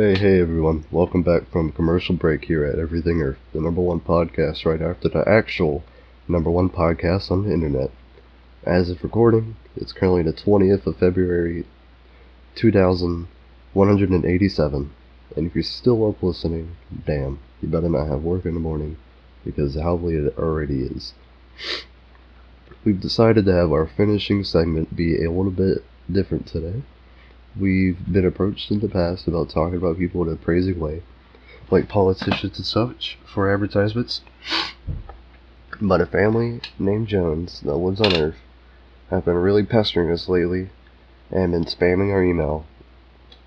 Hey everyone, welcome back from commercial break here at Everything Earth, the #1 podcast right after the actual #1 podcast on the internet. As of recording, it's currently the 20th of February 2187, and if you're still up listening, damn, you better not have work in the morning, because how late it already is. We've decided to have our finishing segment be a little bit different today. We've been approached in the past about talking about people in a praising way, like politicians and such, for advertisements. But a family named Jones that lives on Earth have been really pestering us lately and been spamming our email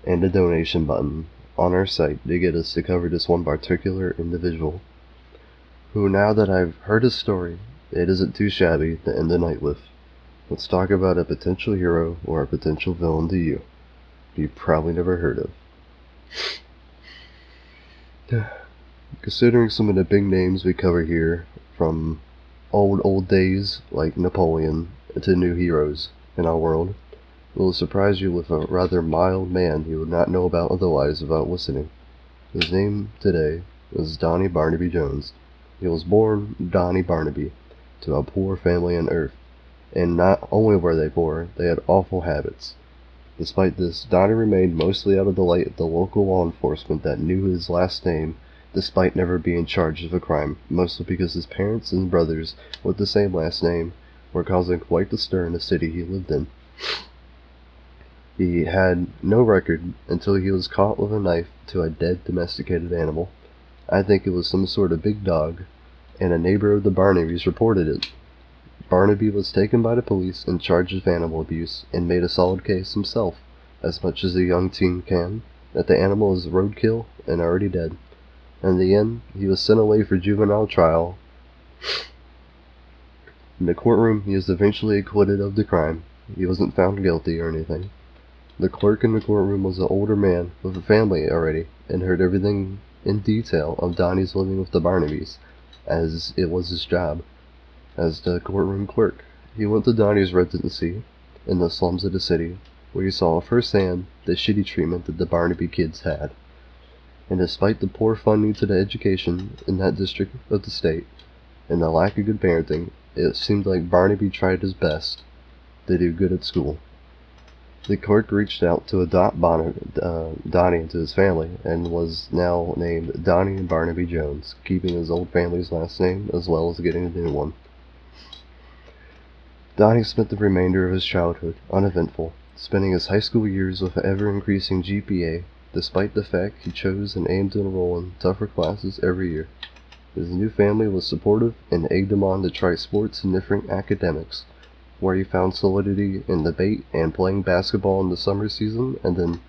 and the donation button on our site to get us to cover this one particular individual, who, now that I've heard his story, it isn't too shabby to end the night with. Let's talk about a potential hero or a potential villain to you you've probably never heard of. Considering some of the big names we cover here, from old days like Napoleon to new heroes in our world, it will surprise you with a rather mild man you would not know about otherwise without listening. His name today is Donnie Barnaby Jones. He was born Donnie Barnaby to a poor family on Earth, and not only were they poor, they had awful habits. Despite this, Donnie remained mostly out of the light of the local law enforcement that knew his last name, despite never being charged of a crime, mostly because his parents and brothers with the same last name were causing quite the stir in the city he lived in. He had no record until he was caught with a knife to a dead domesticated animal. I think it was some sort of big dog, and a neighbor of the Barnabys reported it. Barnaby was taken by the police and charged with animal abuse, and made a solid case himself, as much as a young teen can, that the animal is roadkill and already dead. In the end, he was sent away for juvenile trial. In the courtroom, he was eventually acquitted of the crime. He wasn't found guilty or anything. The clerk in the courtroom was an older man with a family already, and heard everything in detail of Donnie's living with the Barnabys, as it was his job. As the courtroom clerk, he went to Donnie's residency in the slums of the city, where he saw firsthand the shitty treatment that the Barnaby kids had. And despite the poor funding to the education in that district of the state, and the lack of good parenting, it seemed like Barnaby tried his best to do good at school. The clerk reached out to adopt Donnie into his family, and was now named Donnie Barnaby Jones, keeping his old family's last name as well as getting a new one. Donnie spent the remainder of his childhood uneventful, spending his high school years with an ever-increasing GPA, despite the fact he chose and aimed to enroll in tougher classes every year. His new family was supportive and egged him on to try sports and different academics, where he found solidity in debate and playing basketball in the summer season, and then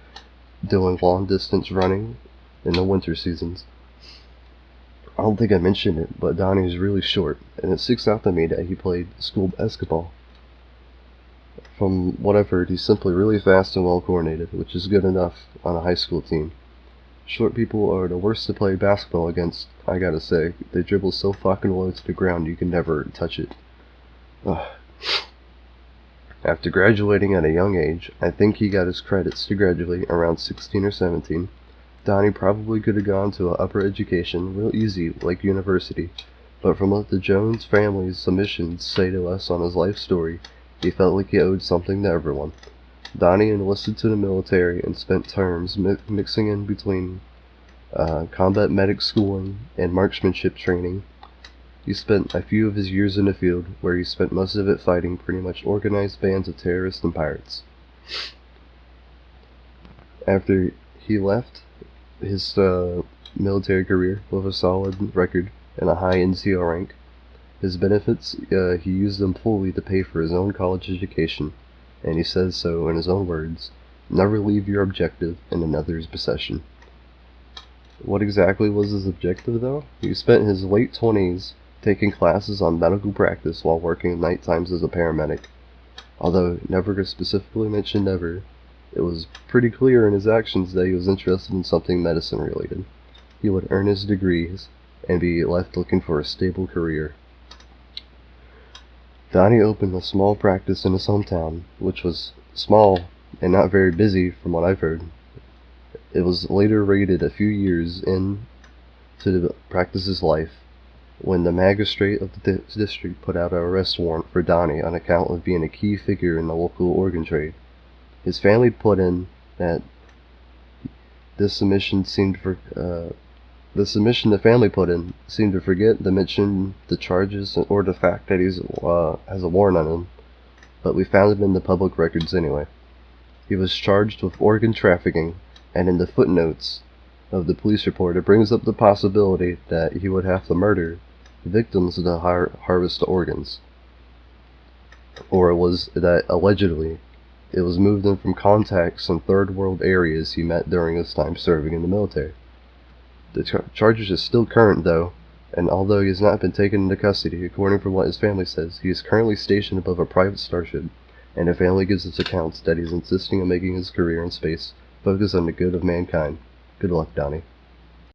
doing long-distance running in the winter seasons. I don't think I mentioned it, but Donnie is really short, and it sticks out to me that he played school basketball. From what I've heard, he's simply really fast and well coordinated, which is good enough on a high school team. Short people are the worst to play basketball against, I gotta say. They dribble so fucking low to the ground you can never touch it. Ugh. After graduating at a young age, I think he got his credits to graduate around 16 or 17. Donnie probably could have gone to an upper education real easy, like university, but from what the Jones family's submissions say to us on his life story, he felt like he owed something to everyone. Donnie enlisted to the military and spent terms mixing in between combat medic schooling and marksmanship training. He spent a few of his years in the field, where he spent most of it fighting pretty much organized bands of terrorists and pirates. After he left his military career with a solid record and a high NCO rank, his benefits, he used them fully to pay for his own college education, and he says so in his own words: "Never leave your objective in another's possession." What exactly was his objective, though? He spent his late 20s taking classes on medical practice while working night times as a paramedic. Although never specifically mentioned ever, it was pretty clear in his actions that he was interested in something medicine related. He would earn his degrees and be left looking for a stable career. Donnie opened a small practice in his hometown, which was small and not very busy from what I've heard. It was later raided a few years into the practice's life when the magistrate of the district put out an arrest warrant for Donnie on account of being a key figure in the local organ trade. His family put in that the submission the family put in seemed to forget to mention the charges or the fact that he has a warrant on him, but we found it in the public records anyway. He was charged with organ trafficking, and in the footnotes of the police report it brings up the possibility that he would have to murder victims to harvest the organs, or it was that allegedly it was moved in from contacts in third world areas he met during his time serving in the military. The charges are still current though, and although he has not been taken into custody, according to what his family says, he is currently stationed above a private starship, and the family gives us accounts that he is insisting on making his career in space focus on the good of mankind. Good luck, Donnie.